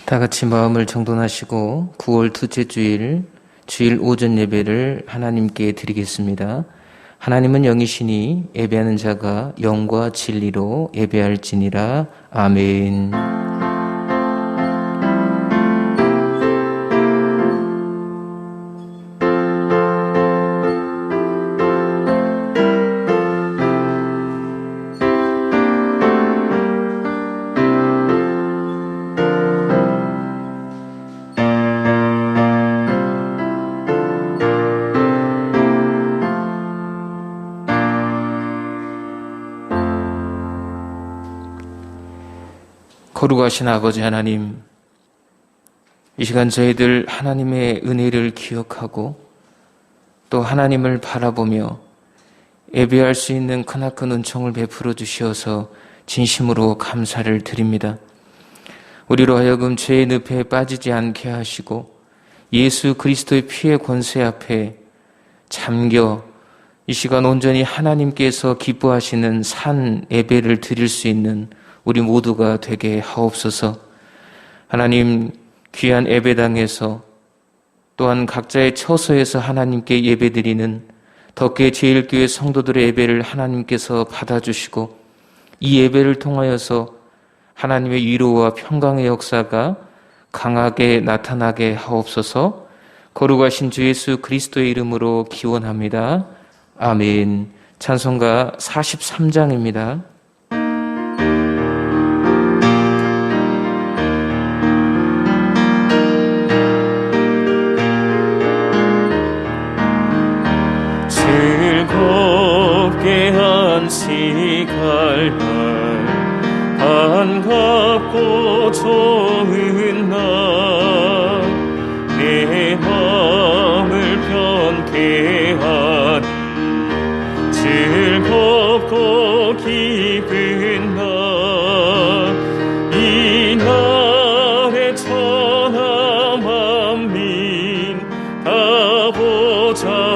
다 같이 마음을 정돈하시고 9월 둘째 주일 오전 예배를 하나님께 드리겠습니다. 하나님은 영이시니 예배하는 자가 영과 진리로 예배할지니라. 아멘. 거룩하신 아버지 하나님, 이 시간 저희들 하나님의 은혜를 기억하고 또 하나님을 바라보며 예배할 수 있는 크나큰 은총을 베풀어 주시어서 진심으로 감사를 드립니다. 우리로 하여금 죄의 늪에 빠지지 않게 하시고 예수 그리스도의 피의 권세 앞에 잠겨 이 시간 온전히 하나님께서 기뻐하시는 산 예배를 드릴 수 있는 우리 모두가 되게 하옵소서. 하나님, 귀한 예배당에서 또한 각자의 처소에서 하나님께 예배드리는 덕계 제일교회 성도들의 예배를 하나님께서 받아주시고 이 예배를 통하여서 하나님의 위로와 평강의 역사가 강하게 나타나게 하옵소서. 거룩하신 주 예수 그리스도의 이름으로 기원합니다. 아멘. 찬송가 43장입니다. 즐겁게 안식할 날, 반갑고 좋은 날, 내 마음을 편케 하니 즐겁고 기쁜 날, 이 날에 천하 만민 다 보자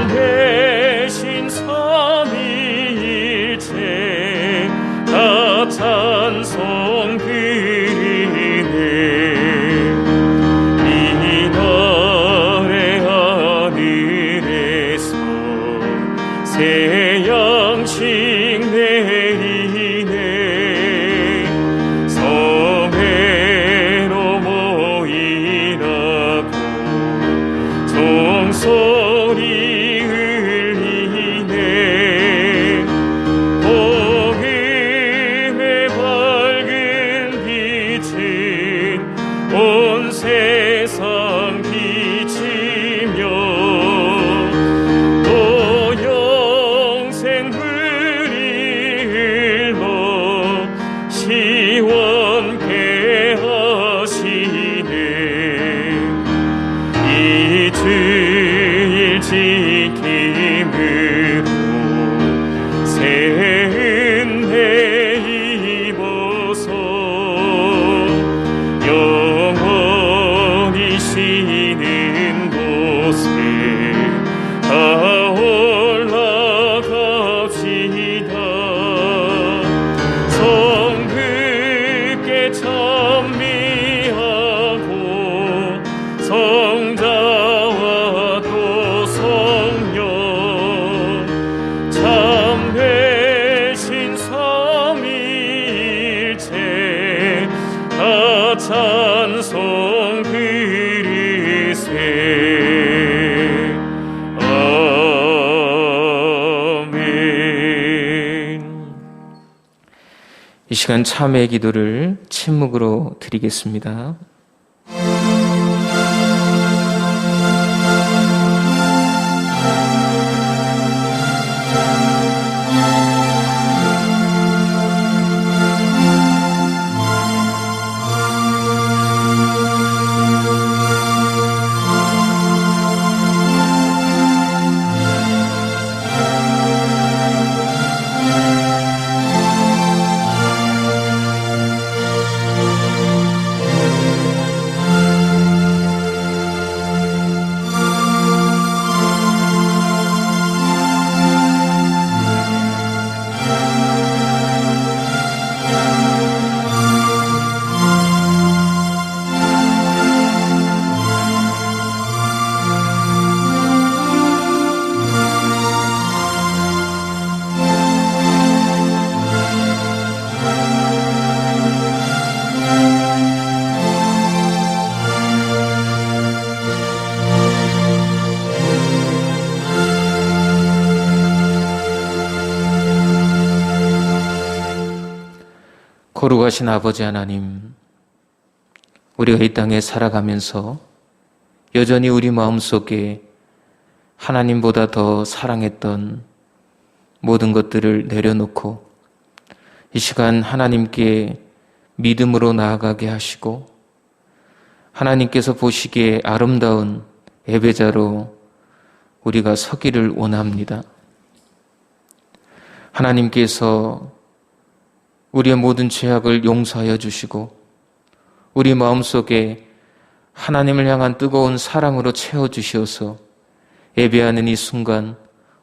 참되신 삼위일체 다 찬송 드리네. 이 날의 하늘에서 새 양식 내리네. 성회로 모이라고 종소리 울리네. 복음의 밝은 빛은 온 세상 비치며 또 영생 불일로 시원케 하시네. 이 주일 지킴으로 새 은혜 입어서 영원히 쉬는 곳에 다 올라갑시다. 성부께 찬미하고 성자와 또 성령 참되신 삼위일체 다 찬송 그리세. 아멘. 이 시간 참회의 기도를 침묵으로 드리겠습니다. 거룩하신 아버지 하나님, 우리가 이 땅에 살아가면서 여전히 우리 마음속에 하나님보다 더 사랑했던 모든 것들을 내려놓고 이 시간 하나님께 믿음으로 나아가게 하시고 하나님께서 보시기에 아름다운 예배자로 우리가 서기를 원합니다. 하나님께서 우리의 모든 죄악을 용서하여 주시고 우리 마음속에 하나님을 향한 뜨거운 사랑으로 채워주셔서 예배하는 이 순간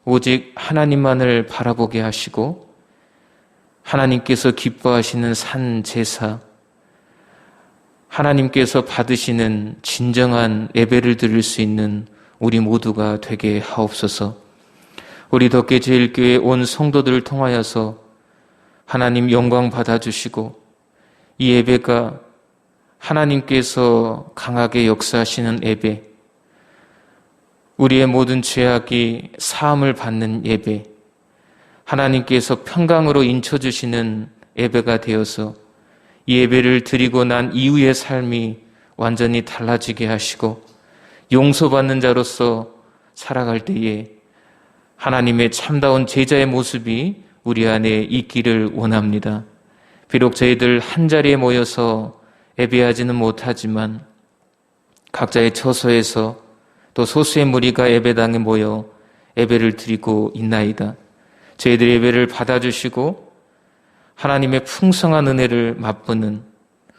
오직 하나님만을 바라보게 하시고 하나님께서 기뻐하시는 산 제사, 하나님께서 받으시는 진정한 예배를 드릴 수 있는 우리 모두가 되게 하옵소서. 우리 덕계제일교회 온 성도들을 통하여서 하나님 영광 받아주시고 이 예배가 하나님께서 강하게 역사하시는 예배, 우리의 모든 죄악이 사함을 받는 예배, 하나님께서 평강으로 인쳐주시는 예배가 되어서 이 예배를 드리고 난 이후의 삶이 완전히 달라지게 하시고 용서받는 자로서 살아갈 때에 하나님의 참다운 제자의 모습이 우리 안에 있기를 원합니다. 비록 저희들 한자리에 모여서 예배하지는 못하지만 각자의 처소에서 또 소수의 무리가 예배당에 모여 예배를 드리고 있나이다. 저희들 예배를 받아주시고 하나님의 풍성한 은혜를 맛보는,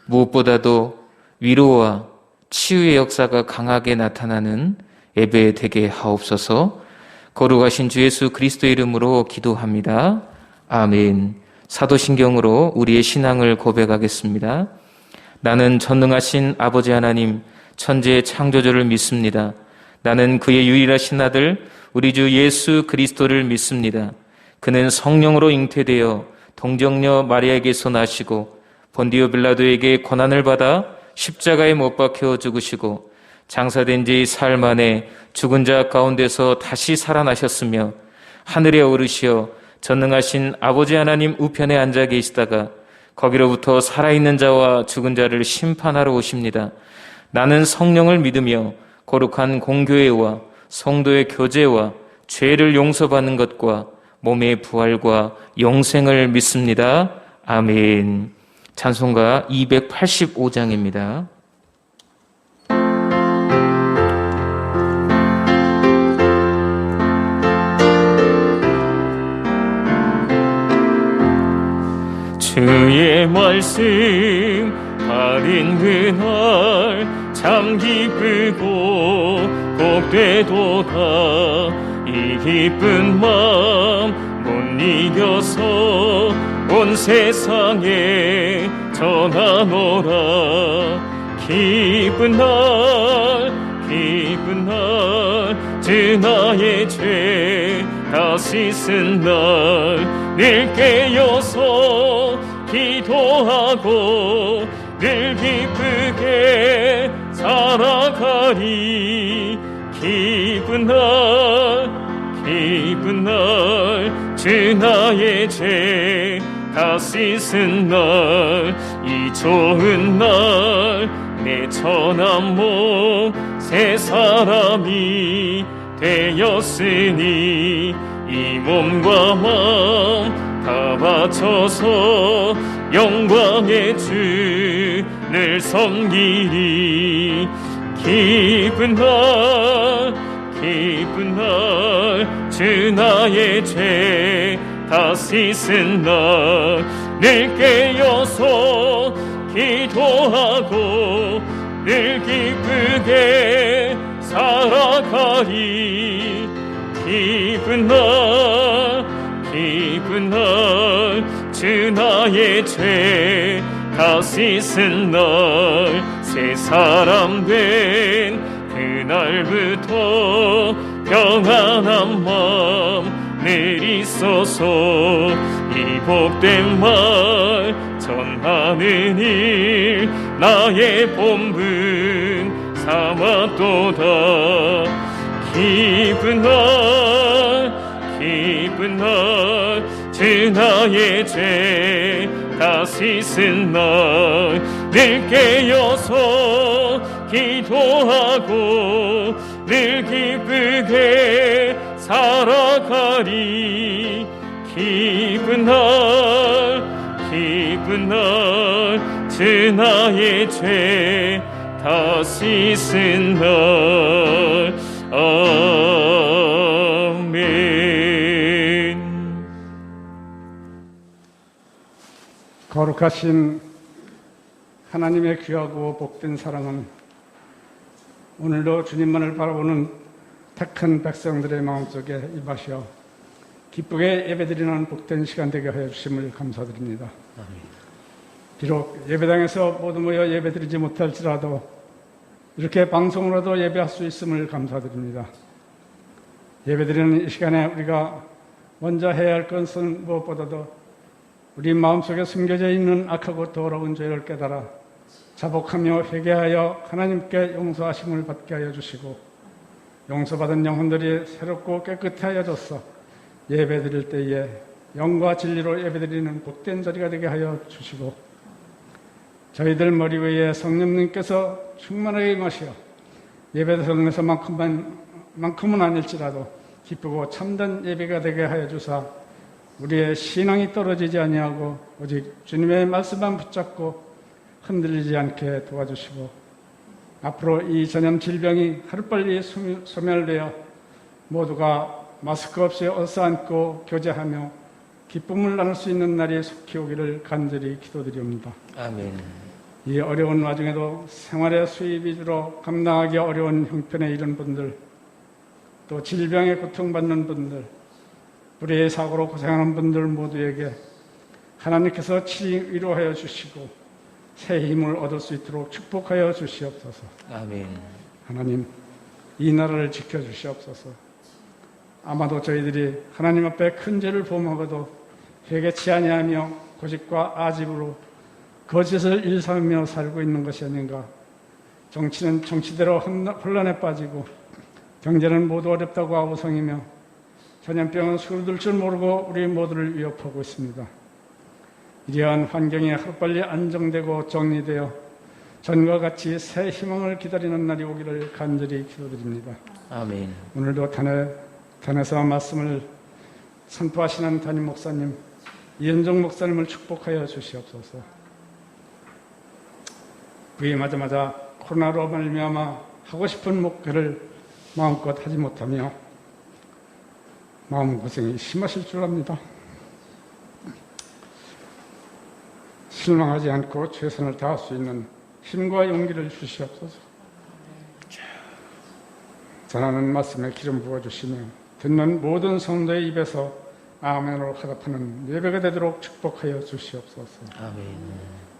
무엇보다도 위로와 치유의 역사가 강하게 나타나는 예배 되게 하옵소서. 거룩하신 주 예수 그리스도의 이름으로 기도합니다. 아멘. 사도신경으로 우리의 신앙을 고백하겠습니다. 나는 전능하신 아버지 하나님 천지의 창조주를 믿습니다. 나는 그의 유일하신 아들 우리 주 예수 그리스도를 믿습니다. 그는 성령으로 잉태되어 동정녀 마리아에게서 나시고 본디오 빌라도에게 고난을 받아 십자가에 못 박혀 죽으시고 장사된 지 사흘 만에 죽은 자 가운데서 다시 살아나셨으며 하늘에 오르시어 전능하신 아버지 하나님 우편에 앉아 계시다가 거기로부터 살아있는 자와 죽은 자를 심판하러 오십니다. 나는 성령을 믿으며 거룩한 공교회와 성도의 교제와 죄를 용서받는 것과 몸의 부활과 영생을 믿습니다. 아멘. 찬송가 285장입니다. 주의 말씀 받은 그날 참 기쁘고 복되도다. 이 기쁜 마음 못 이겨서 온 세상에 전하노라. 기쁜 날 주 나의 죄 다 씻은 날 늘 깨어서 기도하고 늘 기쁘게 살아가리. 기쁜 날 주 나의 죄 다 씻은 날 이 좋은 날 내 천한 몸 새 사람이 되었으니 이 몸과 마음 다 바쳐서 영광의 주를 섬기리. 기쁜 날 주 나의 죄 다 씻은 날 늘 깨어서 기도하고 늘 기쁘게 살아가리. 기쁜 날 주 나의 죄 다 씻은 날 새 사람 된 그날부터 평안한 마음 늘 있어서 이 복된 말 전하는 일 나의 본분 삼았도다. 기쁜 날 주 나의 죄 다 다시 쓴 날 늘 깨어서 기도하고 늘 기쁘게 살아가리. 기쁜 날 주 나의 죄 다시 쓴 날. 아멘. 거룩하신 하나님의 귀하고 복된 사랑은 오늘도 주님만을 바라보는 택한 백성들의 마음속에 임하시어 기쁘게 예배드리는 복된 시간 되게 하여 주심을 감사드립니다. 비록 예배당에서 모두 모여 예배드리지 못할지라도 이렇게 방송으로도 예배할 수 있음을 감사드립니다. 예배드리는 이 시간에 우리가 먼저 해야 할 것은 무엇보다도 우리 마음속에 숨겨져 있는 악하고 더러운 죄를 깨달아 자복하며 회개하여 하나님께 용서하심을 받게 하여 주시고 용서받은 영혼들이 새롭고 깨끗하여져서 예배드릴 때에 영과 진리로 예배드리는 복된 자리가 되게 하여 주시고 저희들 머리 위에 성령님께서 충만하게 임하시어 예배드리면서만큼은 아닐지라도 기쁘고 참된 예배가 되게 하여 주사 우리의 신앙이 떨어지지 아니하고 오직 주님의 말씀만 붙잡고 흔들리지 않게 도와주시고 앞으로 이 전염 질병이 하루빨리 소멸되어 모두가 마스크 없이 어서앉고 교제하며 기쁨을 나눌 수 있는 날이 속히 오기를 간절히 기도드립니다. 아멘. 이 어려운 와중에도 생활의 수입 위주로 감당하기 어려운 형편에 이른 분들, 또 질병에 고통받는 분들, 불의의 사고로 고생하는 분들 모두에게 하나님께서 친히 위로하여 주시고 새 힘을 얻을 수 있도록 축복하여 주시옵소서. 아멘. 하나님, 이 나라를 지켜주시옵소서. 아마도 저희들이 하나님 앞에 큰 죄를 범하고도 회개치 아니하며 고집과 아집으로 거짓을 일삼으며 살고 있는 것이 아닌가. 정치는 정치대로 혼란에 빠지고 경제는 모두 어렵다고 아우성이며 전염병은 수그러들 줄 모르고 우리 모두를 위협하고 있습니다. 이러한 환경이 하루빨리 안정되고 정리되어 전과 같이 새 희망을 기다리는 날이 오기를 간절히 기도드립니다. 아멘. 오늘도 단에서 말씀을 선포하시는 담임 목사님, 이현정 목사님을 축복하여 주시옵소서. 부임하자마자 코로나로 말미암아 하고 싶은 목회를 마음껏 하지 못하며 마음고생이 심하실 줄 압니다. 실망하지 않고 최선을 다할 수 있는 힘과 용기를 주시옵소서. 전하는 말씀에 기름 부어주시며 듣는 모든 성도의 입에서 아멘으로 화답하는 예배가 되도록 축복하여 주시옵소서. 아멘.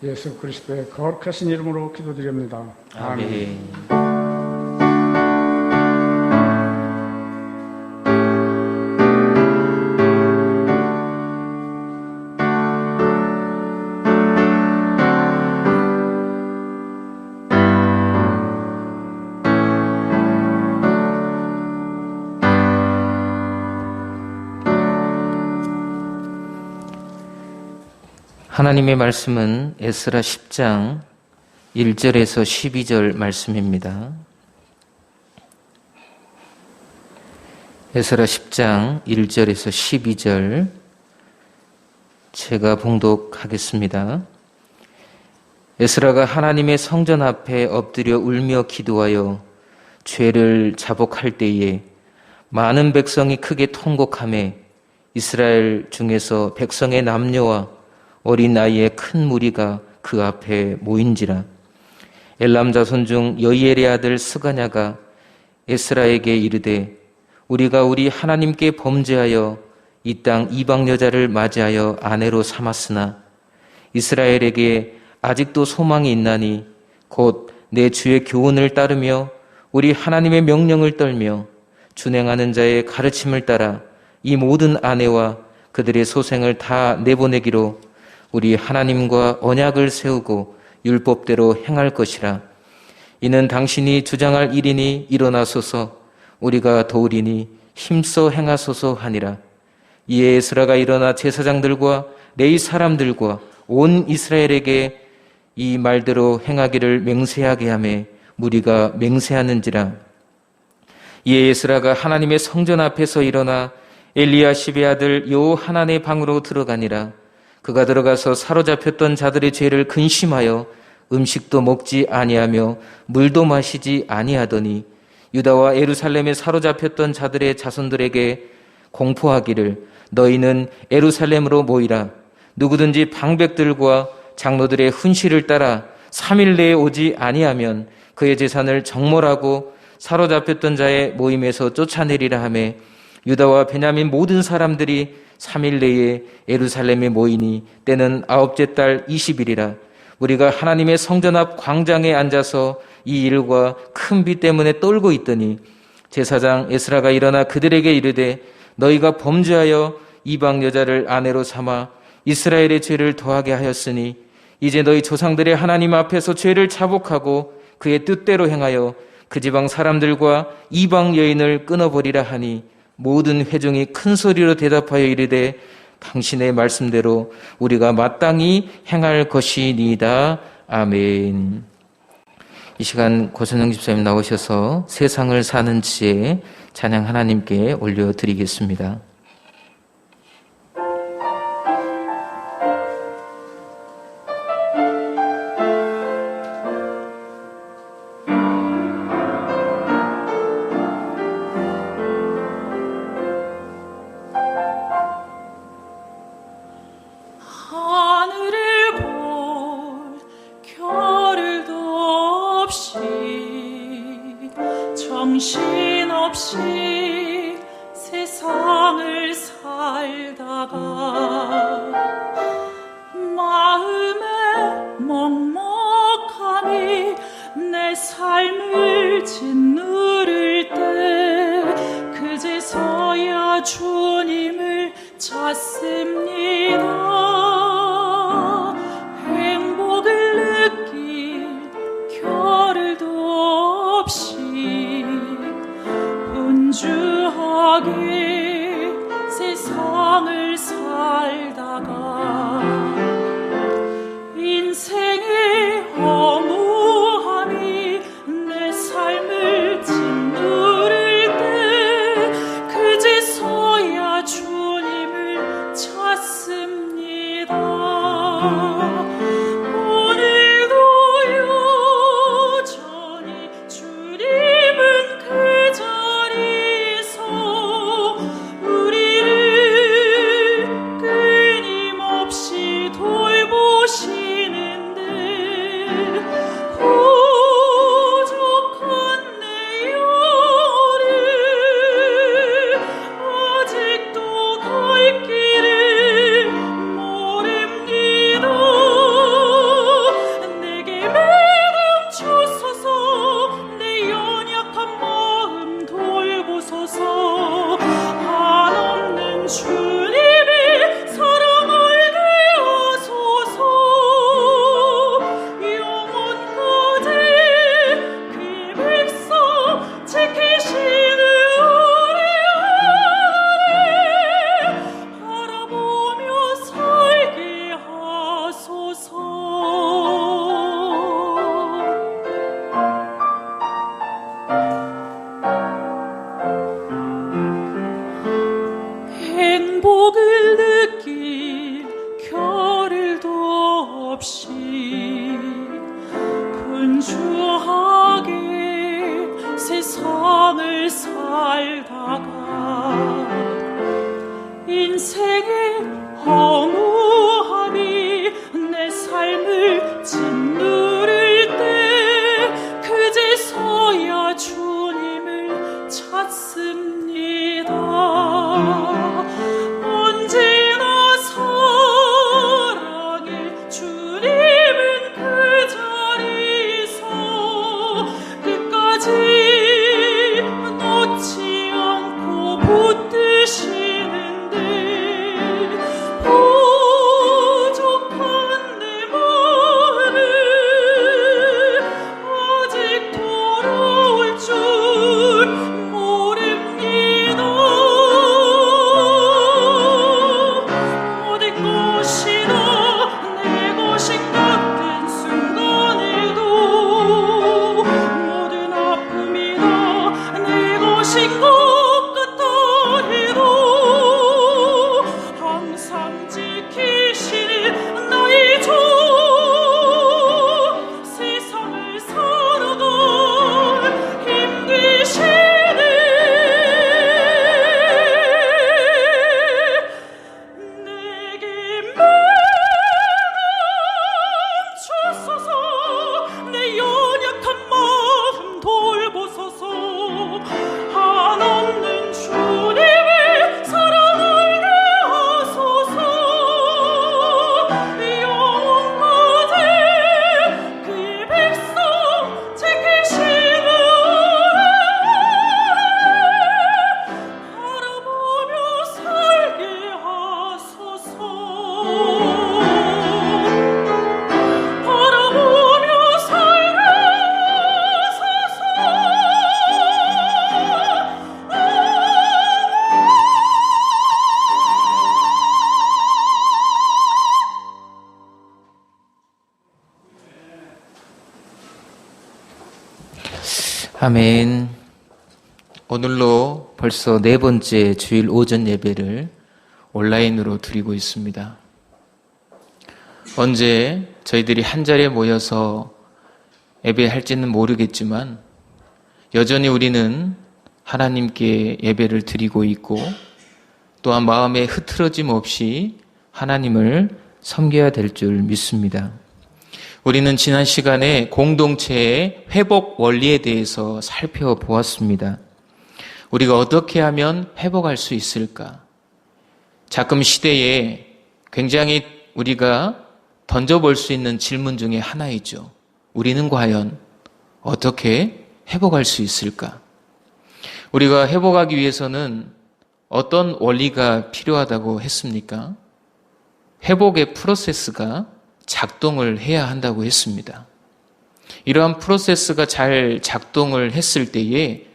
예수 그리스도의 거룩하신 이름으로 기도드립니다. 아멘. 하나님의 말씀은 에스라 10장 1절에서 12절 말씀입니다. 에스라 10장 1절에서 12절 제가 봉독하겠습니다. 에스라가 하나님의 성전 앞에 엎드려 울며 기도하여 죄를 자복할 때에 많은 백성이 크게 통곡하며 이스라엘 중에서 백성의 남녀와 어린 나이의 큰 무리가 그 앞에 모인지라. 엘람 자손 중 여이엘의 아들 스가냐가 에스라에게 이르되 우리가 우리 하나님께 범죄하여 이 땅 이방 여자를 맞이하여 아내로 삼았으나 이스라엘에게 아직도 소망이 있나니 곧 내 주의 교훈을 따르며 우리 하나님의 명령을 떨며 준행하는 자의 가르침을 따라 이 모든 아내와 그들의 소생을 다 내보내기로 우리 하나님과 언약을 세우고 율법대로 행할 것이라. 이는 당신이 주장할 일이니 일어나소서 우리가 도우리니 힘써 행하소서 하니라. 이에 에스라가 일어나 제사장들과 레위 사람들과 온 이스라엘에게 이 말대로 행하기를 맹세하게 하며 무리가 맹세하는지라. 이에 에스라가 하나님의 성전 앞에서 일어나 엘리야십의 아들 요하난의 방으로 들어가니라. 그가 들어가서 사로잡혔던 자들의 죄를 근심하여 음식도 먹지 아니하며 물도 마시지 아니하더니 유다와 예루살렘에 사로잡혔던 자들의 자손들에게 공포하기를 너희는 예루살렘으로 모이라. 누구든지 방백들과 장로들의 훈시를 따라 3일 내에 오지 아니하면 그의 재산을 정몰하고 사로잡혔던 자의 모임에서 쫓아내리라 하며 유다와 베냐민 모든 사람들이 3일 내에 예루살렘에 모이니 때는 9째 달 20일이라. 우리가 하나님의 성전 앞 광장에 앉아서 이 일과 큰 비 때문에 떨고 있더니 제사장 에스라가 일어나 그들에게 이르되 너희가 범죄하여 이방 여자를 아내로 삼아 이스라엘의 죄를 더하게 하였으니 이제 너희 조상들의 하나님 앞에서 죄를 자복하고 그의 뜻대로 행하여 그 지방 사람들과 이방 여인을 끊어버리라 하니 모든 회중이 큰 소리로 대답하여 이르되 당신의 말씀대로 우리가 마땅히 행할 것이니이다. 아멘. 이 시간 고선영 집사님 나오셔서 세상을 사는 지혜 찬양 하나님께 올려드리겠습니다. 정신없이 세상을 살다가 마음의 먹먹함이 내 삶을 짓누를 때 그제서야 주님을 찾습니다. 행복을 느낄 겨를도 없이 분주하게 세상을 살다가 인생의 허무함이 내 삶을 짓누를 때 그제서야 주님을 찾습니다. 오늘도 여전히 주님은 그 자리에서 우리를 끊임없이 돌보시는데 부족한 내 영혼을 아직도 갈 길을 모릅니다. 내게 매달쳐서서 내 연약한 마음 돌보소서. 한없는 주님의 사랑 알게 하소서. 영원까지 그의 백성 지키시는 우리 하나님 바라보며 살게 하소서. 행복을 느낄 겨를도 없이 분주하게 세상을 살다가 인생의 허무함이 내 삶을 짓누를 때 그제서야 주님을 찾습니다. 언제나 사랑의 주님은 그 자리에서 끝까지 놓지 않고 붙드시는데 부족한 내 마음을 아멘. 오늘로 벌써 4번째 주일 오전 예배를 온라인으로 드리고 있습니다. 언제 저희들이 한 자리에 모여서 예배할지는 모르겠지만 여전히 우리는 하나님께 예배를 드리고 있고 또한 마음에 흐트러짐 없이 하나님을 섬겨야 될 줄 믿습니다. 우리는 지난 시간에 공동체의 회복 원리에 대해서 살펴보았습니다. 우리가 어떻게 하면 회복할 수 있을까? 작금 시대에 굉장히 우리가 던져볼 수 있는 질문 중에 하나이죠. 우리는 과연 어떻게 회복할 수 있을까? 우리가 회복하기 위해서는 어떤 원리가 필요하다고 했습니까? 회복의 프로세스가 작동을 해야 한다고 했습니다. 이러한 프로세스가 잘 작동을 했을 때에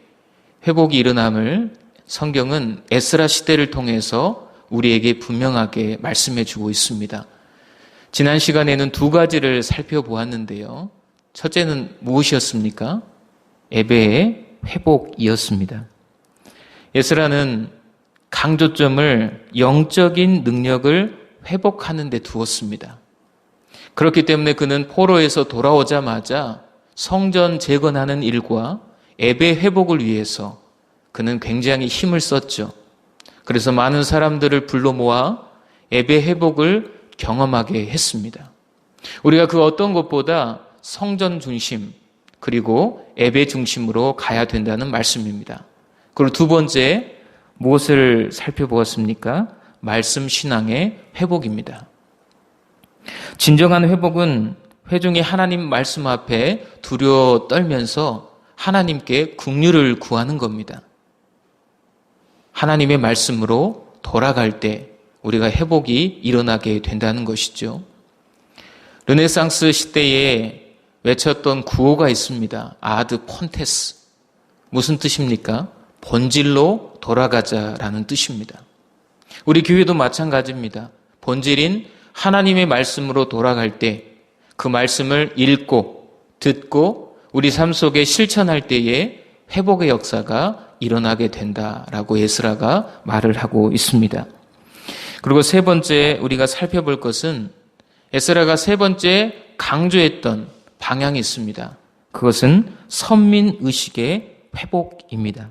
회복이 일어남을 성경은 에스라 시대를 통해서 우리에게 분명하게 말씀해 주고 있습니다. 지난 시간에는 2가지를 살펴보았는데요. 첫째는 무엇이었습니까? 예배의 회복이었습니다. 에스라는 강조점을 영적인 능력을 회복하는 데 두었습니다. 그렇기 때문에 그는 포로에서 돌아오자마자 성전 재건하는 일과 예배 회복을 위해서 그는 굉장히 힘을 썼죠. 그래서 많은 사람들을 불러 모아 예배 회복을 경험하게 했습니다. 우리가 그 어떤 것보다 성전 중심 그리고 예배 중심으로 가야 된다는 말씀입니다. 그리고 2번째 무엇을 살펴보았습니까? 말씀 신앙의 회복입니다. 진정한 회복은 회중이 하나님 말씀 앞에 두려워 떨면서 하나님께 긍휼을 구하는 겁니다. 하나님의 말씀으로 돌아갈 때 우리가 회복이 일어나게 된다는 것이죠. 르네상스 시대에 외쳤던 구호가 있습니다. 아드 폰테스. 무슨 뜻입니까? 본질로 돌아가자라는 뜻입니다. 우리 교회도 마찬가지입니다. 본질인 하나님의 말씀으로 돌아갈 때 그 말씀을 읽고 듣고 우리 삶 속에 실천할 때에 회복의 역사가 일어나게 된다라고 에스라가 말을 하고 있습니다. 그리고 3번째 우리가 살펴볼 것은 에스라가 3번째 강조했던 방향이 있습니다. 그것은 선민의식의 회복입니다.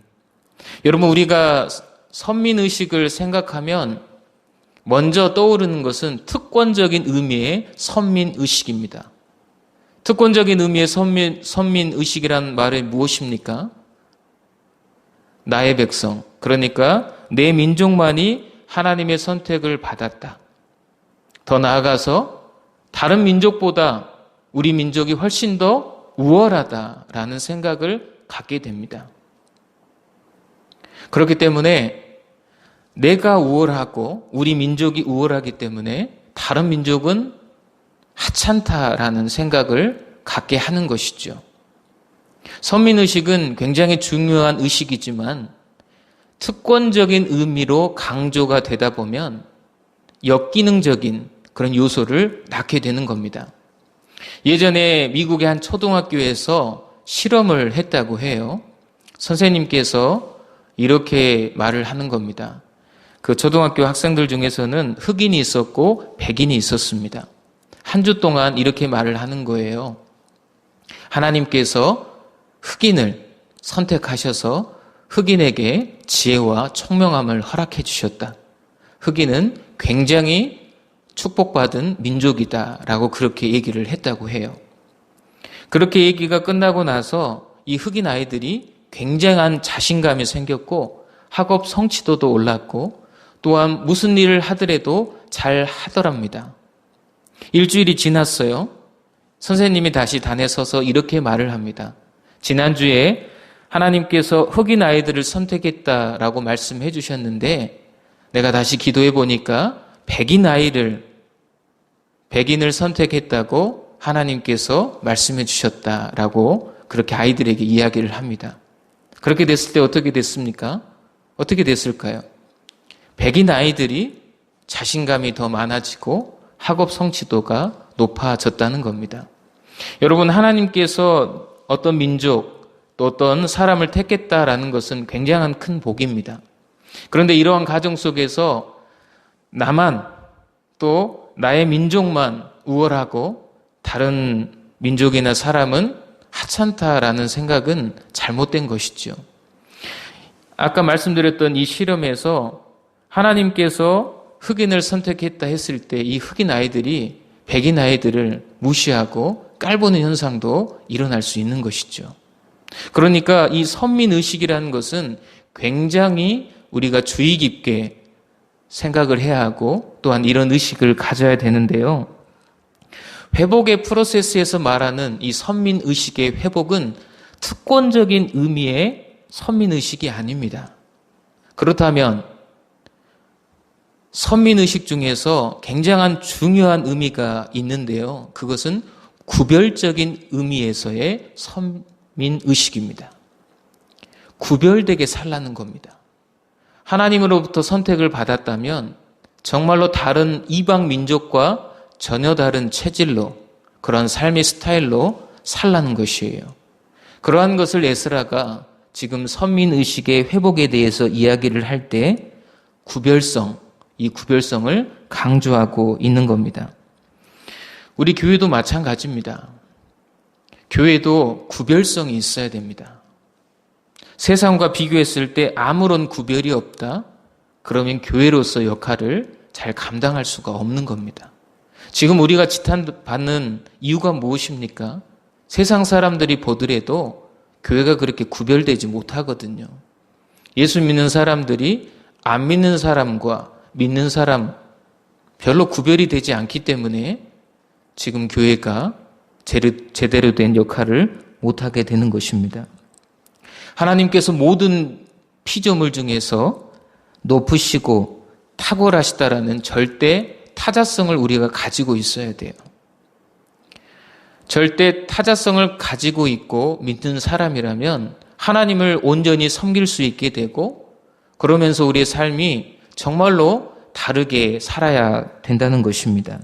여러분, 우리가 선민의식을 생각하면 먼저 떠오르는 것은 특권적인 의미의 선민의식입니다. 특권적인 의미의 선민의식이란 말이 무엇입니까? 나의 백성, 그러니까 내 민족만이 하나님의 선택을 받았다. 더 나아가서 다른 민족보다 우리 민족이 훨씬 더 우월하다라는 생각을 갖게 됩니다. 그렇기 때문에 내가 우월하고 우리 민족이 우월하기 때문에 다른 민족은 하찮다라는 생각을 갖게 하는 것이죠. 선민의식은 굉장히 중요한 의식이지만 특권적인 의미로 강조가 되다 보면 역기능적인 그런 요소를 낳게 되는 겁니다. 예전에 미국의 한 초등학교에서 실험을 했다고 해요. 선생님께서 이렇게 말을 하는 겁니다. 그 초등학교 학생들 중에서는 흑인이 있었고 백인이 있었습니다. 한 주 동안 이렇게 말을 하는 거예요. 하나님께서 흑인을 선택하셔서 흑인에게 지혜와 총명함을 허락해 주셨다. 흑인은 굉장히 축복받은 민족이다라고 그렇게 얘기를 했다고 해요. 그렇게 얘기가 끝나고 나서 이 흑인 아이들이 굉장한 자신감이 생겼고 학업 성취도도 올랐고 또한 무슨 일을 하더라도 잘 하더랍니다. 일주일이 지났어요. 선생님이 다시 단에 서서 이렇게 말을 합니다. 지난주에 하나님께서 흑인 아이들을 선택했다라고 말씀해 주셨는데 내가 다시 기도해 보니까 백인을 선택했다고 하나님께서 말씀해 주셨다라고 그렇게 아이들에게 이야기를 합니다. 그렇게 됐을 때 어떻게 됐습니까? 어떻게 됐을까요? 백인 아이들이 자신감이 더 많아지고 학업 성취도가 높아졌다는 겁니다. 여러분, 하나님께서 어떤 민족 또 어떤 사람을 택했다라는 것은 굉장한 큰 복입니다. 그런데 이러한 가정 속에서 나만 또 나의 민족만 우월하고 다른 민족이나 사람은 하찮다라는 생각은 잘못된 것이죠. 아까 말씀드렸던 이 실험에서 하나님께서 흑인을 선택했다 했을 때 이 흑인 아이들이 백인 아이들을 무시하고 깔보는 현상도 일어날 수 있는 것이죠. 그러니까 이 선민의식이라는 것은 굉장히 우리가 주의 깊게 생각을 해야 하고 또한 이런 의식을 가져야 되는데요. 회복의 프로세스에서 말하는 이 선민의식의 회복은 특권적인 의미의 선민의식이 아닙니다. 그렇다면 선민의식 중에서 굉장한 중요한 의미가 있는데요. 그것은 구별적인 의미에서의 선민의식입니다. 구별되게 살라는 겁니다. 하나님으로부터 선택을 받았다면 정말로 다른 이방 민족과 전혀 다른 체질로 그런 삶의 스타일로 살라는 것이에요. 그러한 것을 에스라가 지금 선민의식의 회복에 대해서 이야기를 할 때 이 구별성을 강조하고 있는 겁니다. 우리 교회도 마찬가지입니다. 교회도 구별성이 있어야 됩니다. 세상과 비교했을 때 아무런 구별이 없다? 그러면 교회로서 역할을 잘 감당할 수가 없는 겁니다. 지금 우리가 지탄받는 이유가 무엇입니까? 세상 사람들이 보더라도 교회가 그렇게 구별되지 못하거든요. 예수 믿는 사람들이 안 믿는 사람과 믿는 사람 별로 구별이 되지 않기 때문에 지금 교회가 제대로 된 역할을 못하게 되는 것입니다. 하나님께서 모든 피조물 중에서 높으시고 탁월하시다라는 절대 타자성을 우리가 가지고 있어야 돼요. 절대 타자성을 가지고 있고 믿는 사람이라면 하나님을 온전히 섬길 수 있게 되고 그러면서 우리의 삶이 정말로 다르게 살아야 된다는 것입니다.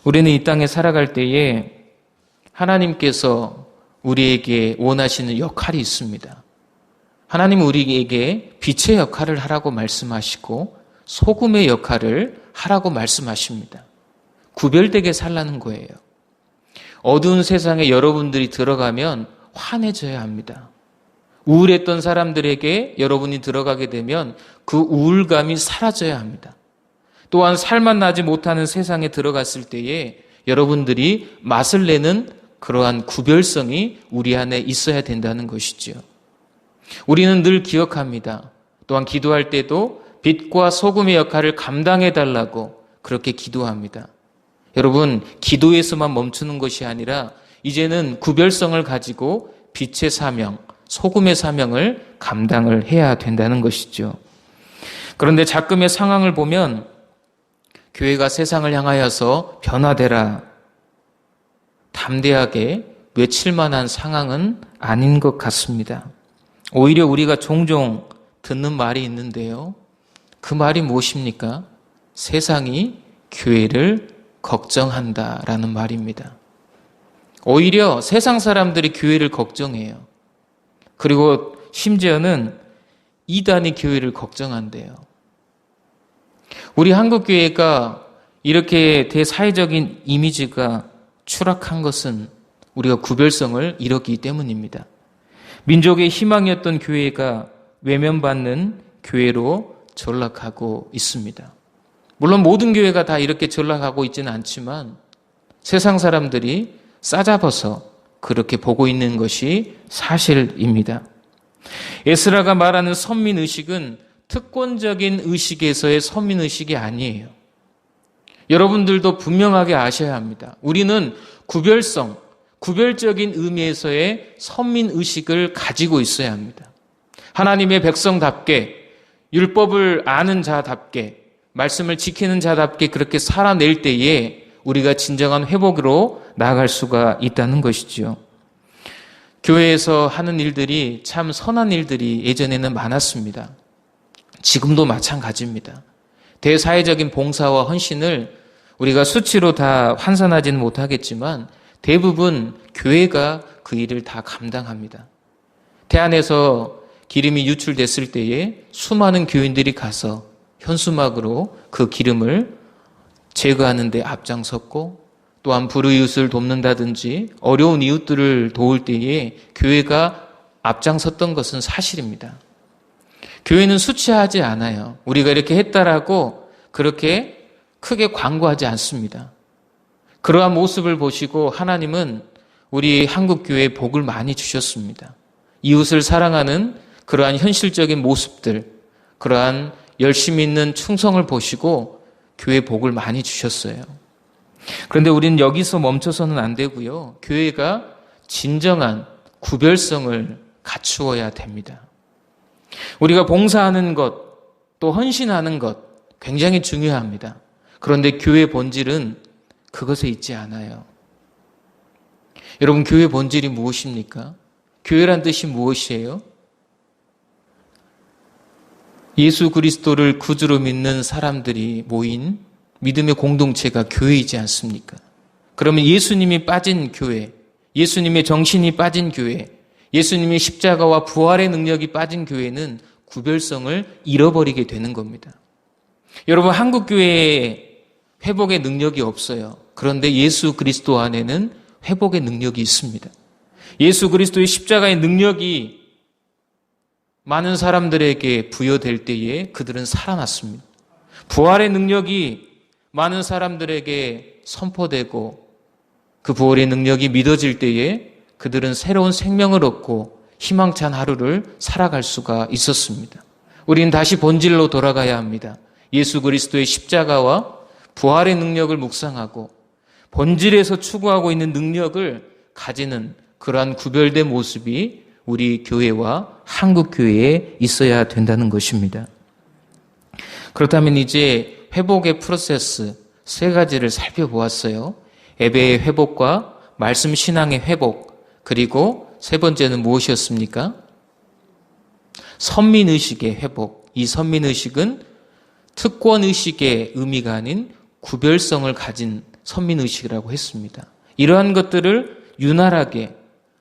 우리는 이 땅에 살아갈 때에 하나님께서 우리에게 원하시는 역할이 있습니다. 하나님은 우리에게 빛의 역할을 하라고 말씀하시고 소금의 역할을 하라고 말씀하십니다. 구별되게 살라는 거예요. 어두운 세상에 여러분들이 들어가면 환해져야 합니다. 우울했던 사람들에게 여러분이 들어가게 되면 그 우울감이 사라져야 합니다. 또한 살맛 나지 못하는 세상에 들어갔을 때에 여러분들이 맛을 내는 그러한 구별성이 우리 안에 있어야 된다는 것이죠. 우리는 늘 기억합니다. 또한 기도할 때도 빛과 소금의 역할을 감당해 달라고 그렇게 기도합니다. 여러분, 기도에서만 멈추는 것이 아니라 이제는 구별성을 가지고 빛의 사명, 소금의 사명을 감당을 해야 된다는 것이죠. 그런데 자금의 상황을 보면 교회가 세상을 향하여서 변화되라 담대하게 외칠 만한 상황은 아닌 것 같습니다. 오히려 우리가 종종 듣는 말이 있는데요. 그 말이 무엇입니까? 세상이 교회를 걱정한다라는 말입니다. 오히려 세상 사람들이 교회를 걱정해요. 그리고 심지어는 이단이 교회를 걱정한대요. 우리 한국교회가 이렇게 대사회적인 이미지가 추락한 것은 우리가 구별성을 잃었기 때문입니다. 민족의 희망이었던 교회가 외면받는 교회로 전락하고 있습니다. 물론 모든 교회가 다 이렇게 전락하고 있지는 않지만 세상 사람들이 싸잡아서 그렇게 보고 있는 것이 사실입니다. 에스라가 말하는 선민의식은 특권적인 의식에서의 선민의식이 아니에요. 여러분들도 분명하게 아셔야 합니다. 우리는 구별성, 구별적인 의미에서의 선민의식을 가지고 있어야 합니다. 하나님의 백성답게, 율법을 아는 자답게, 말씀을 지키는 자답게 그렇게 살아낼 때에 우리가 진정한 회복으로 나아갈 수가 있다는 것이죠. 교회에서 하는 일들이 참 선한 일들이 예전에는 많았습니다. 지금도 마찬가지입니다. 대사회적인 봉사와 헌신을 우리가 수치로 다 환산하지는 못하겠지만 대부분 교회가 그 일을 다 감당합니다. 태안에서 기름이 유출됐을 때에 수많은 교인들이 가서 현수막으로 그 기름을 제거하는 데 앞장섰고, 또한 불의웃을 돕는다든지 어려운 이웃들을 도울 때에 교회가 앞장섰던 것은 사실입니다. 교회는 수치하지 않아요. 우리가 이렇게 했다라고 그렇게 크게 광고하지 않습니다. 그러한 모습을 보시고 하나님은 우리 한국교회에 복을 많이 주셨습니다. 이웃을 사랑하는 그러한 현실적인 모습들, 그러한 열심히 있는 충성을 보시고 교회에 복을 많이 주셨어요. 그런데 우리는 여기서 멈춰서는 안 되고요. 교회가 진정한 구별성을 갖추어야 됩니다. 우리가 봉사하는 것, 또 헌신하는 것 굉장히 중요합니다. 그런데 교회의 본질은 그것에 있지 않아요. 여러분, 교회 본질이 무엇입니까? 교회란 뜻이 무엇이에요? 예수 그리스도를 구주로 믿는 사람들이 모인 믿음의 공동체가 교회이지 않습니까? 그러면 예수님이 빠진 교회, 예수님의 정신이 빠진 교회, 예수님의 십자가와 부활의 능력이 빠진 교회는 구별성을 잃어버리게 되는 겁니다. 여러분, 한국 교회에 회복의 능력이 없어요. 그런데 예수 그리스도 안에는 회복의 능력이 있습니다. 예수 그리스도의 십자가의 능력이 많은 사람들에게 부여될 때에 그들은 살아났습니다. 부활의 능력이 많은 사람들에게 선포되고 그 부활의 능력이 믿어질 때에 그들은 새로운 생명을 얻고 희망찬 하루를 살아갈 수가 있었습니다. 우리는 다시 본질로 돌아가야 합니다. 예수 그리스도의 십자가와 부활의 능력을 묵상하고 본질에서 추구하고 있는 능력을 가지는 그러한 구별된 모습이 우리 교회와 한국 교회에 있어야 된다는 것입니다. 그렇다면 이제 회복의 프로세스 3가지를 살펴보았어요. 예배의 회복과 말씀 신앙의 회복, 그리고 3번째는 무엇이었습니까? 선민의식의 회복. 이 선민의식은 특권의식의 의미가 아닌 구별성을 가진 선민의식이라고 했습니다. 이러한 것들을 유난하게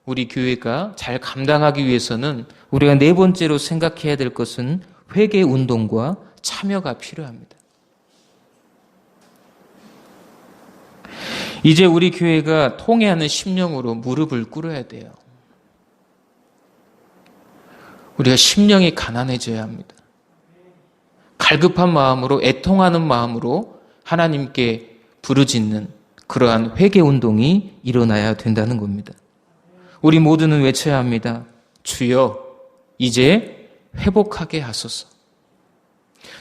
우리 교회가 잘 감당하기 위해서는 우리가 4번째로 생각해야 될 것은 회개운동과 참여가 필요합니다. 이제 우리 교회가 통회하는 심령으로 무릎을 꿇어야 돼요. 우리가 심령이 가난해져야 합니다. 갈급한 마음으로, 애통하는 마음으로 하나님께 부르짖는 그러한 회개운동이 일어나야 된다는 겁니다. 우리 모두는 외쳐야 합니다. 주여, 이제 회복하게 하소서.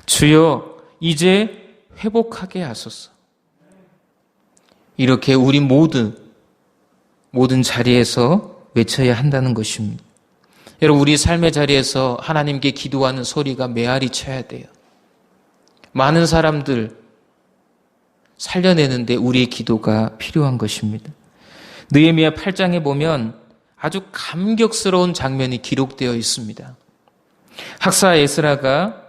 주여, 이제 회복하게 하소서. 이렇게 우리 모든 자리에서 외쳐야 한다는 것입니다. 여러분, 우리 삶의 자리에서 하나님께 기도하는 소리가 메아리 쳐야 돼요. 많은 사람들 살려내는데 우리의 기도가 필요한 것입니다. 느헤미야 8장에 보면 아주 감격스러운 장면이 기록되어 있습니다. 학사 에스라가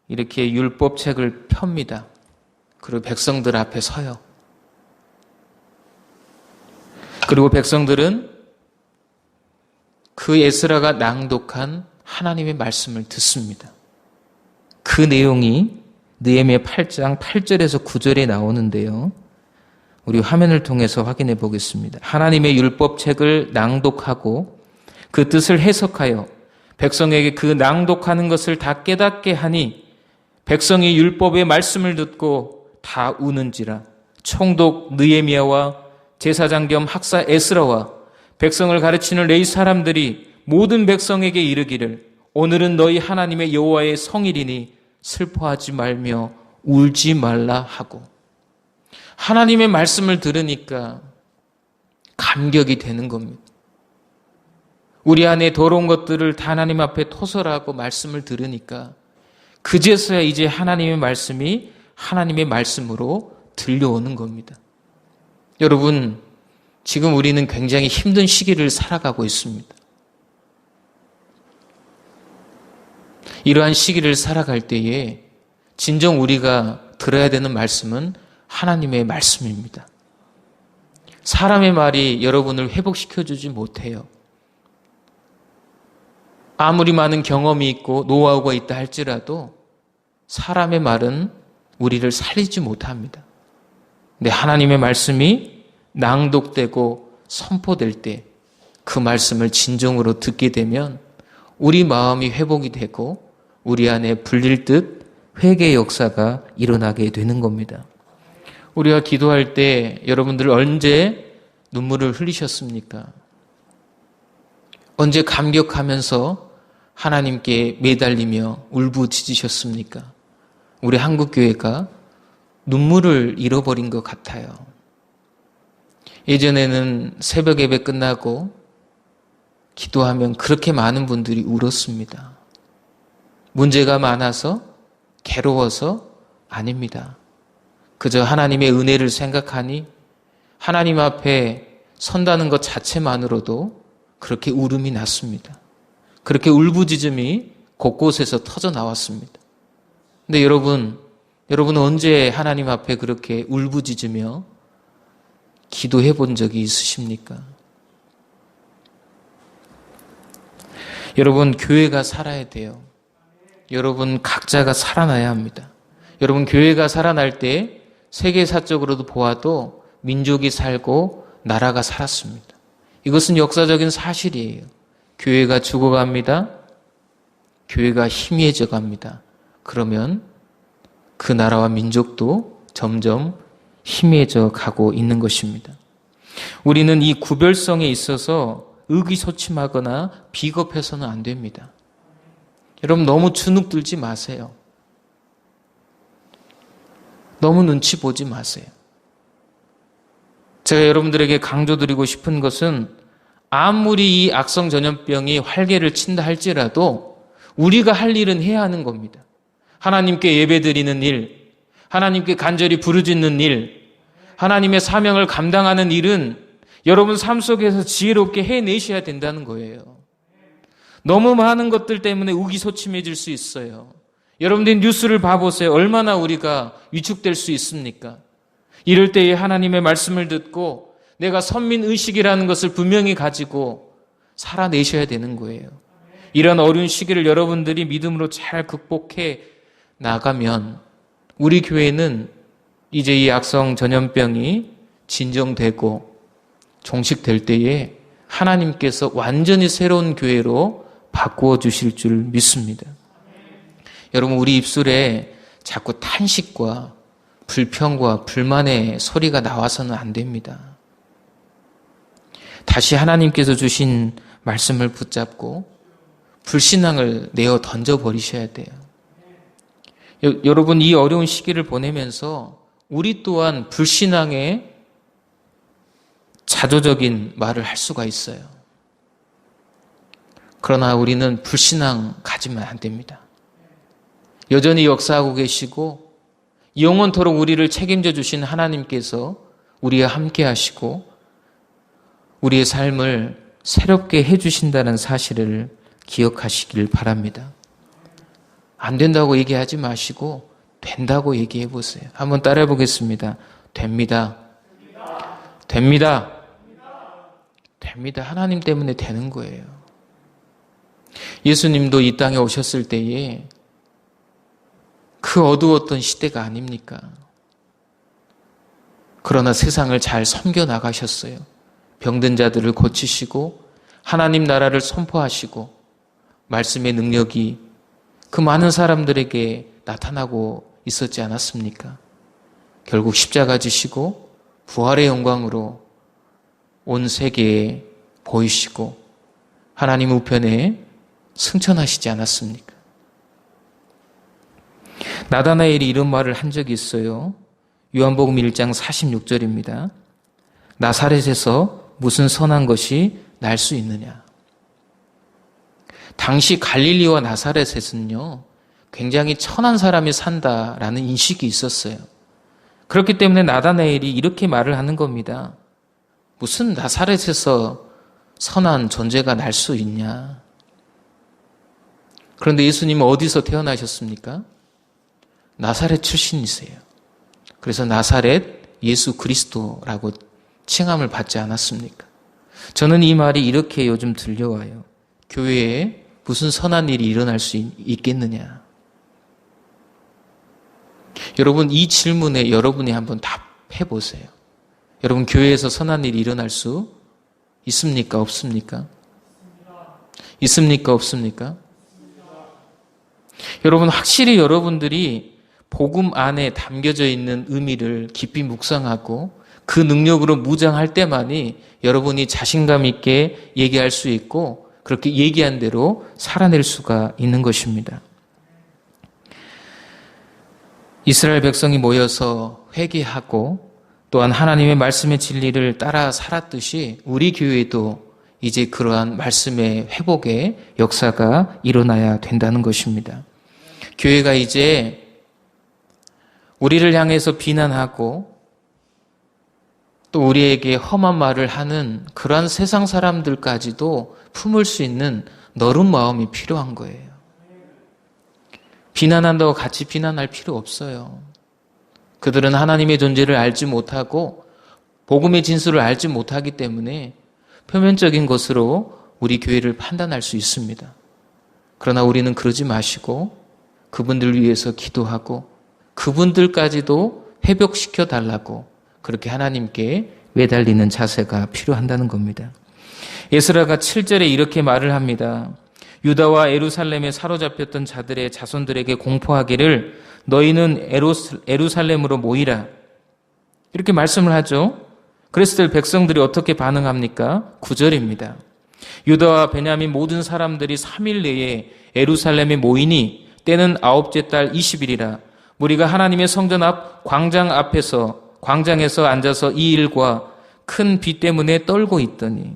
이렇게 율법책을 펴니다. 그리고 백성들 앞에 서요. 그리고 백성들은 그 에스라가 낭독한 하나님의 말씀을 듣습니다. 그 내용이 느헤미야 8장 8절에서 9절에 나오는데요. 우리 화면을 통해서 확인해 보겠습니다. 하나님의 율법책을 낭독하고 그 뜻을 해석하여 백성에게 그 낭독하는 것을 다 깨닫게 하니 백성이 율법의 말씀을 듣고 다 우는지라. 총독 느헤미야와 제사장 겸 학사 에스라와 백성을 가르치는 레위 사람들이 모든 백성에게 이르기를 오늘은 너희 하나님의 여호와의 성일이니 슬퍼하지 말며 울지 말라 하고. 하나님의 말씀을 들으니까 감격이 되는 겁니다. 우리 안에 더러운 것들을 다 하나님 앞에 토설하고 말씀을 들으니까 그제서야 이제 하나님의 말씀이 하나님의 말씀으로 들려오는 겁니다. 여러분, 지금 우리는 굉장히 힘든 시기를 살아가고 있습니다. 이러한 시기를 살아갈 때에 진정 우리가 들어야 되는 말씀은 하나님의 말씀입니다. 사람의 말이 여러분을 회복시켜주지 못해요. 아무리 많은 경험이 있고 노하우가 있다 할지라도 사람의 말은 우리를 살리지 못합니다. 근데 하나님의 말씀이 낭독되고 선포될 때 그 말씀을 진정으로 듣게 되면 우리 마음이 회복이 되고 우리 안에 불릴 듯 회개의 역사가 일어나게 되는 겁니다. 우리가 기도할 때 여러분들 언제 눈물을 흘리셨습니까? 언제 감격하면서 하나님께 매달리며 울부짖으셨습니까? 우리 한국교회가 눈물을 잃어버린 것 같아요. 예전에는 새벽 예배 끝나고 기도하면 그렇게 많은 분들이 울었습니다. 문제가 많아서 괴로워서 아닙니다. 그저 하나님의 은혜를 생각하니 하나님 앞에 선다는 것 자체만으로도 그렇게 울음이 났습니다. 그렇게 울부짖음이 곳곳에서 터져 나왔습니다. 근데 여러분은 언제 하나님 앞에 그렇게 울부짖으며 기도해 본 적이 있으십니까? 여러분, 교회가 살아야 돼요. 여러분, 각자가 살아나야 합니다. 여러분, 교회가 살아날 때 세계사적으로도 보아도 민족이 살고 나라가 살았습니다. 이것은 역사적인 사실이에요. 교회가 죽어갑니다. 교회가 희미해져 갑니다. 그러면 그 나라와 민족도 점점 희미해져 가고 있는 것입니다. 우리는 이 구별성에 있어서 의기소침하거나 비겁해서는 안 됩니다. 여러분, 너무 주눅 들지 마세요. 너무 눈치 보지 마세요. 제가 여러분들에게 강조드리고 싶은 것은 아무리 이 악성 전염병이 활개를 친다 할지라도 우리가 할 일은 해야 하는 겁니다. 하나님께 예배드리는 일, 하나님께 간절히 부르짖는 일, 하나님의 사명을 감당하는 일은 여러분 삶 속에서 지혜롭게 해내셔야 된다는 거예요. 너무 많은 것들 때문에 의기소침해질 수 있어요. 여러분들이 뉴스를 봐보세요. 얼마나 우리가 위축될 수 있습니까? 이럴 때에 하나님의 말씀을 듣고 내가 선민의식이라는 것을 분명히 가지고 살아내셔야 되는 거예요. 이런 어려운 시기를 여러분들이 믿음으로 잘 극복해 나가면 우리 교회는 이제 이 악성 전염병이 진정되고 종식될 때에 하나님께서 완전히 새로운 교회로 바꾸어 주실 줄 믿습니다. 여러분, 우리 입술에 자꾸 탄식과 불평과 불만의 소리가 나와서는 안 됩니다. 다시 하나님께서 주신 말씀을 붙잡고 불신앙을 내어 던져버리셔야 돼요. 여러분, 이 어려운 시기를 보내면서 우리 또한 불신앙의 자조적인 말을 할 수가 있어요. 그러나 우리는 불신앙 가지면 안 됩니다. 여전히 역사하고 계시고 영원토록 우리를 책임져 주신 하나님께서 우리와 함께 하시고 우리의 삶을 새롭게 해주신다는 사실을 기억하시길 바랍니다. 안 된다고 얘기하지 마시고 된다고 얘기해 보세요. 한번 따라해 보겠습니다. 됩니다. 됩니다. 됩니다. 하나님 때문에 되는 거예요. 예수님도 이 땅에 오셨을 때에 그 어두웠던 시대가 아닙니까? 그러나 세상을 잘 섬겨 나가셨어요. 병든 자들을 고치시고 하나님 나라를 선포하시고 말씀의 능력이 그 많은 사람들에게 나타나고 있었지 않았습니까? 결국 십자가 지시고 부활의 영광으로 온 세계에 보이시고 하나님 우편에 승천하시지 않았습니까? 나다나엘이 이런 말을 한 적이 있어요. 요한복음 1장 46절입니다. 나사렛에서 무슨 선한 것이 날 수 있느냐? 당시 갈릴리와 나사렛에서는요, 굉장히 천한 사람이 산다라는 인식이 있었어요. 그렇기 때문에 나다나엘이 이렇게 말을 하는 겁니다. 무슨 나사렛에서 선한 존재가 날 수 있냐? 그런데 예수님은 어디서 태어나셨습니까? 나사렛 출신이세요. 그래서 나사렛 예수 그리스도라고 칭함을 받지 않았습니까? 저는 이 말이 이렇게 요즘 들려와요. 교회에 무슨 선한 일이 일어날 수 있겠느냐? 여러분, 이 질문에 여러분이 한번 답해 보세요. 여러분, 교회에서 선한 일이 일어날 수 있습니까? 없습니까? 있습니까? 없습니까? 여러분, 확실히 여러분들이 복음 안에 담겨져 있는 의미를 깊이 묵상하고 그 능력으로 무장할 때만이 여러분이 자신감 있게 얘기할 수 있고 그렇게 얘기한 대로 살아낼 수가 있는 것입니다. 이스라엘 백성이 모여서 회개하고 또한 하나님의 말씀의 진리를 따라 살았듯이 우리 교회도 이제 그러한 말씀의 회복의 역사가 일어나야 된다는 것입니다. 교회가 이제 우리를 향해서 비난하고 또 우리에게 험한 말을 하는 그러한 세상 사람들까지도 품을 수 있는 너른 마음이 필요한 거예요. 비난한다고 같이 비난할 필요 없어요. 그들은 하나님의 존재를 알지 못하고 복음의 진수를 알지 못하기 때문에 표면적인 것으로 우리 교회를 판단할 수 있습니다. 그러나 우리는 그러지 마시고 그분들 위해서 기도하고 그분들까지도 회복시켜 달라고 그렇게 하나님께 매달리는 자세가 필요한다는 겁니다. 에스라가 7절에 이렇게 말을 합니다. 유다와 예루살렘에 사로잡혔던 자들의 자손들에게 공포하기를 너희는 예루살렘으로 모이라. 이렇게 말씀을 하죠. 그랬을 때 백성들이 어떻게 반응합니까? 9절입니다. 유다와 베냐민 모든 사람들이 3일 내에 예루살렘에 모이니 때는 9째 달 20일이라. 무리가 하나님의 성전 앞 광장에서 앉아서 이 일과 큰 비 때문에 떨고 있더니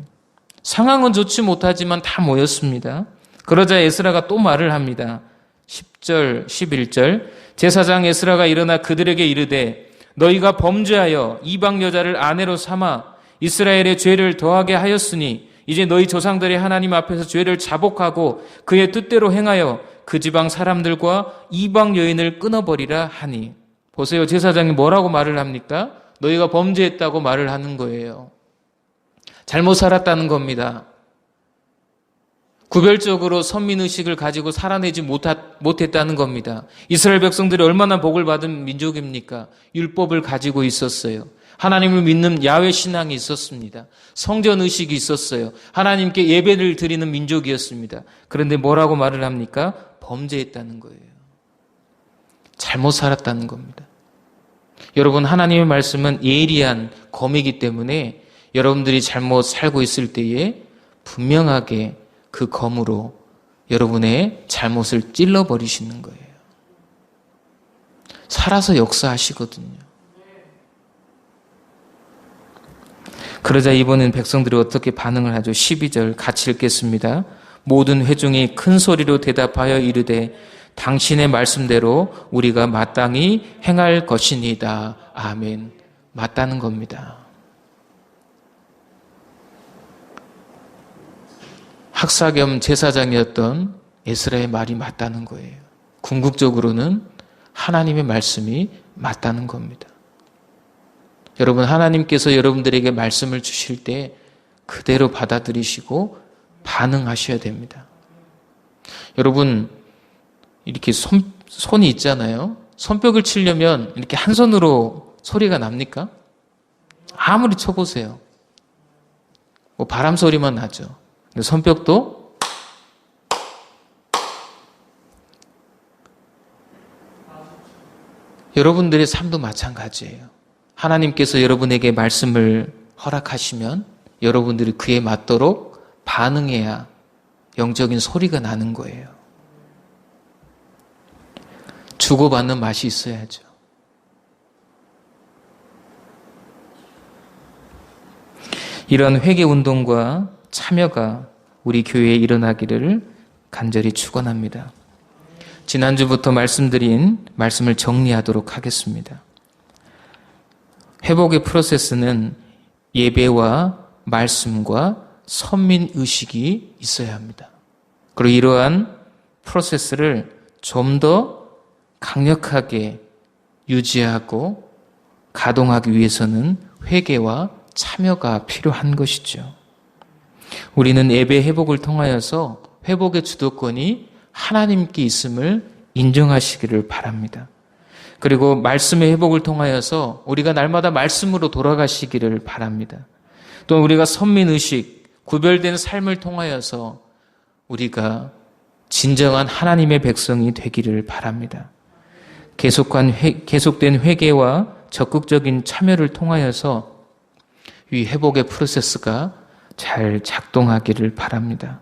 상황은 좋지 못하지만 다 모였습니다. 그러자 에스라가 또 말을 합니다. 10절, 11절 제사장 에스라가 일어나 그들에게 이르되 너희가 범죄하여 이방 여자를 아내로 삼아 이스라엘의 죄를 더하게 하였으니 이제 너희 조상들의 하나님 앞에서 죄를 자복하고 그의 뜻대로 행하여 그 지방 사람들과 이방 여인을 끊어버리라 하니. 보세요. 제사장이 뭐라고 말을 합니까? 너희가 범죄했다고 말을 하는 거예요. 잘못 살았다는 겁니다. 구별적으로 선민의식을 가지고 살아내지 못했다는 겁니다. 이스라엘 백성들이 얼마나 복을 받은 민족입니까? 율법을 가지고 있었어요. 하나님을 믿는 야훼 신앙이 있었습니다. 성전의식이 있었어요. 하나님께 예배를 드리는 민족이었습니다. 그런데 뭐라고 말을 합니까? 범죄했다는 거예요. 잘못 살았다는 겁니다. 여러분, 하나님의 말씀은 예리한 검이기 때문에 여러분들이 잘못 살고 있을 때에 분명하게 그 검으로 여러분의 잘못을 찔러버리시는 거예요. 살아서 역사하시거든요. 그러자 이번엔 백성들이 어떻게 반응을 하죠? 12절 같이 읽겠습니다. 모든 회중이 큰 소리로 대답하여 이르되 당신의 말씀대로 우리가 마땅히 행할 것이니이다. 아멘. 맞다는 겁니다. 학사 겸 제사장이었던 에스라의 말이 맞다는 거예요. 궁극적으로는 하나님의 말씀이 맞다는 겁니다. 여러분, 하나님께서 여러분들에게 말씀을 주실 때 그대로 받아들이시고 반응하셔야 됩니다. 여러분, 이렇게 손이 있잖아요. 손뼉을 치려면 이렇게 한 손으로 소리가 납니까? 아무리 쳐보세요. 뭐 바람 소리만 나죠. 근데 손뼉도 여러분들의 삶도 마찬가지예요. 하나님께서 여러분에게 말씀을 허락하시면 여러분들이 그에 맞도록 반응해야 영적인 소리가 나는 거예요. 주고받는 맛이 있어야죠. 이런 회개운동과 참여가 우리 교회에 일어나기를 간절히 축원합니다. 지난주부터 말씀드린 말씀을 정리하도록 하겠습니다. 회복의 프로세스는 예배와 말씀과 선민의식이 있어야 합니다. 그리고 이러한 프로세스를 좀 더 강력하게 유지하고 가동하기 위해서는 회개와 참여가 필요한 것이죠. 우리는 예배 회복을 통하여서 회복의 주도권이 하나님께 있음을 인정하시기를 바랍니다. 그리고 말씀의 회복을 통하여서 우리가 날마다 말씀으로 돌아가시기를 바랍니다. 또 우리가 선민의식, 구별된 삶을 통하여서 우리가 진정한 하나님의 백성이 되기를 바랍니다. 계속된 회개와 적극적인 참여를 통하여서 이 회복의 프로세스가 잘 작동하기를 바랍니다.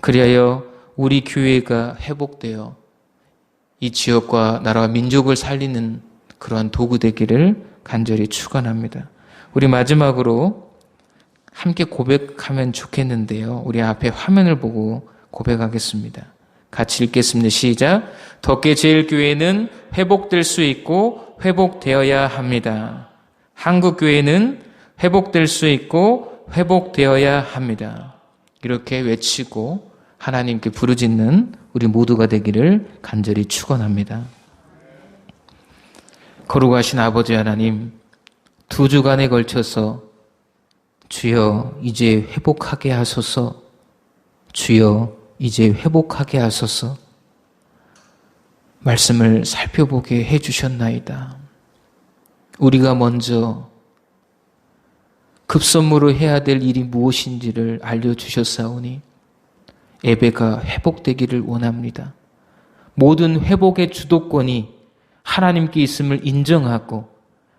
그리하여 우리 교회가 회복되어 이 지역과 나라와 민족을 살리는 그러한 도구 되기를 간절히 축원합니다. 우리 마지막으로 함께 고백하면 좋겠는데요. 우리 앞에 화면을 보고 고백하겠습니다. 같이 읽겠습니다. 시작. 덕계제일교회는 회복될 수 있고 회복되어야 합니다. 한국교회는 회복될 수 있고 회복되어야 합니다. 이렇게 외치고 하나님께 부르짖는 우리 모두가 되기를 간절히 축원합니다. 거룩하신 아버지 하나님, 2주간에 걸쳐서 주여 이제 회복하게 하소서, 주여 이제 회복하게 하소서 말씀을 살펴보게 해주셨나이다. 우리가 먼저 급선무로 해야 될 일이 무엇인지를 알려주셨사오니 예배가 회복되기를 원합니다. 모든 회복의 주도권이 하나님께 있음을 인정하고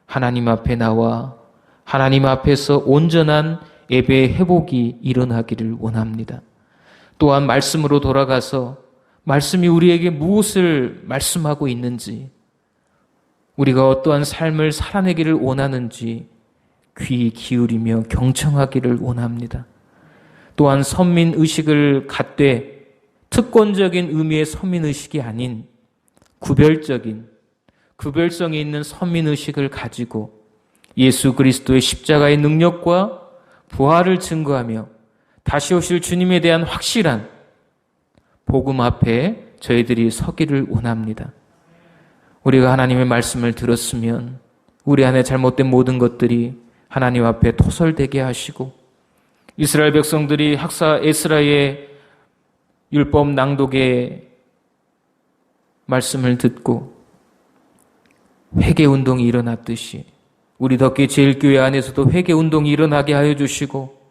하나님 앞에 나와 하나님 앞에서 온전한 예배의 회복이 일어나기를 원합니다. 또한 말씀으로 돌아가서 말씀이 우리에게 무엇을 말씀하고 있는지, 우리가 어떠한 삶을 살아내기를 원하는지 귀 기울이며 경청하기를 원합니다. 또한 선민의식을 갖되 특권적인 의미의 선민의식이 아닌 구별성이 있는 선민의식을 가지고 예수 그리스도의 십자가의 능력과 부활을 증거하며 다시 오실 주님에 대한 확실한 복음 앞에 저희들이 서기를 원합니다. 우리가 하나님의 말씀을 들었으면 우리 안에 잘못된 모든 것들이 하나님 앞에 토설되게 하시고 이스라엘 백성들이 학사 에스라의 율법 낭독의 말씀을 듣고 회개운동이 일어났듯이 우리 덕계 제일교회 안에서도 회개운동이 일어나게 하여 주시고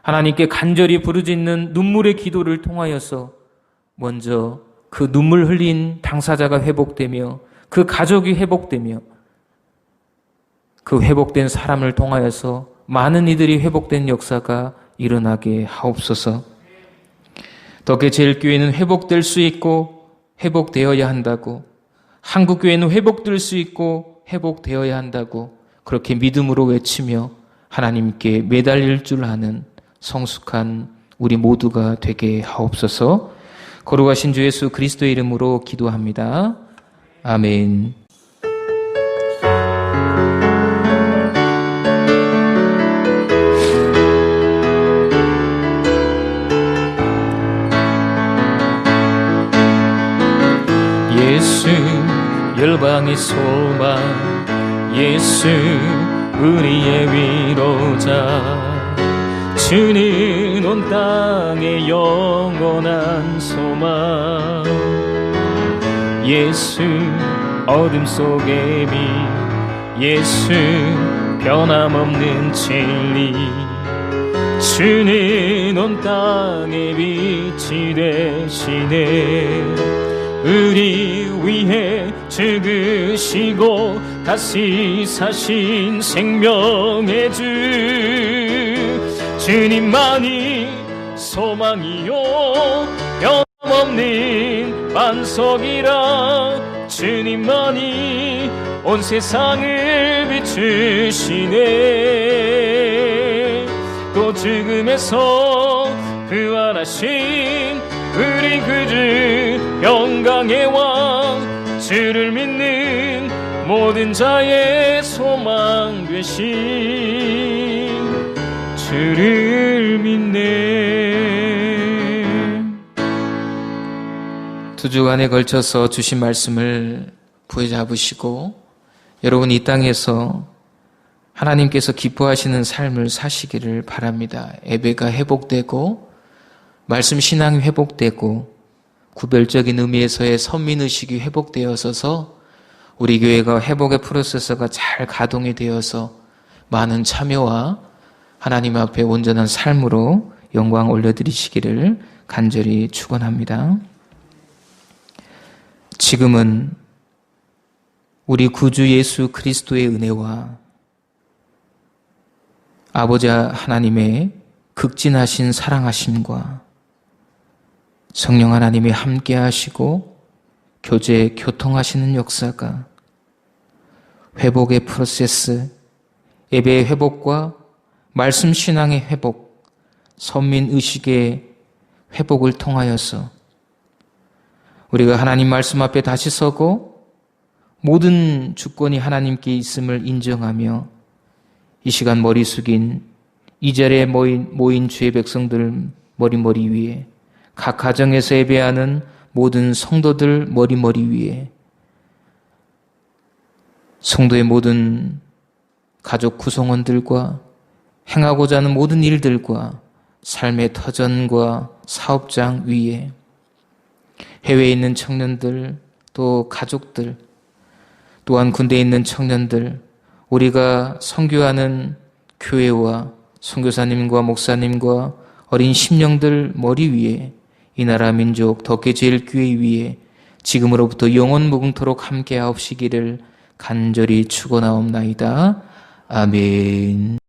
하나님께 간절히 부르짖는 눈물의 기도를 통하여서 먼저 그 눈물 흘린 당사자가 회복되며 그 가족이 회복되며 그 회복된 사람을 통하여서 많은 이들이 회복된 역사가 일어나게 하옵소서. 덕계 제일교회는 회복될 수 있고 회복되어야 한다고, 한국교회는 회복될 수 있고 회복되어야 한다고 그렇게 믿음으로 외치며 하나님께 매달릴 줄 아는 성숙한 우리 모두가 되게 하옵소서. 거룩하신 주 예수 그리스도의 이름으로 기도합니다. 아멘. 예수 열방의 소망, 예수 우리의 위로자, 주는 온 땅의 영원한 소망. 예수 어둠 속의 빛, 예수 변함없는 진리, 주는 온 땅의 빛이 되시네. 우리 위해 죽으시고 다시 사신 생명의 주, 주님만이 소망이요 변함없는 반석이라. 주님만이 온 세상을 비추시네. 또 죽음에서 부활하신 우리 구주 영광의 왕, 주를 믿는 모든 자의 소망 되신 주를 믿네. 2주간에 걸쳐서 주신 말씀을 부여잡으시고 여러분 이 땅에서 하나님께서 기뻐하시는 삶을 사시기를 바랍니다. 예배가 회복되고 말씀 신앙이 회복되고 구별적인 의미에서의 선민의식이 회복되어서 우리 교회가 회복의 프로세스가 잘 가동이 되어서 많은 참여와 하나님 앞에 온전한 삶으로 영광 올려드리시기를 간절히 축원합니다. 지금은 우리 구주 예수 그리스도의 은혜와 아버지 하나님의 극진하신 사랑하심과 성령 하나님이 함께 하시고 교통하시는 역사가 회복의 프로세스, 예배의 회복과 말씀 신앙의 회복, 선민의식의 회복을 통하여서 우리가 하나님 말씀 앞에 다시 서고 모든 주권이 하나님께 있음을 인정하며 이 시간 머리 숙인 이 자리에 모인 주의 백성들 머리 위에 각 가정에서 예배하는 모든 성도들 머리 위에 성도의 모든 가족 구성원들과 행하고자 하는 모든 일들과 삶의 터전과 사업장 위에 해외에 있는 청년들 또 가족들 또한 군대에 있는 청년들 우리가 선교하는 교회와 선교사님과 목사님과 어린 심령들 머리 위에 이 나라 민족 덕계제일교회 위에 지금으로부터 영원 무궁토록 함께 하옵시기를 간절히 축원하옵나이다. 아멘.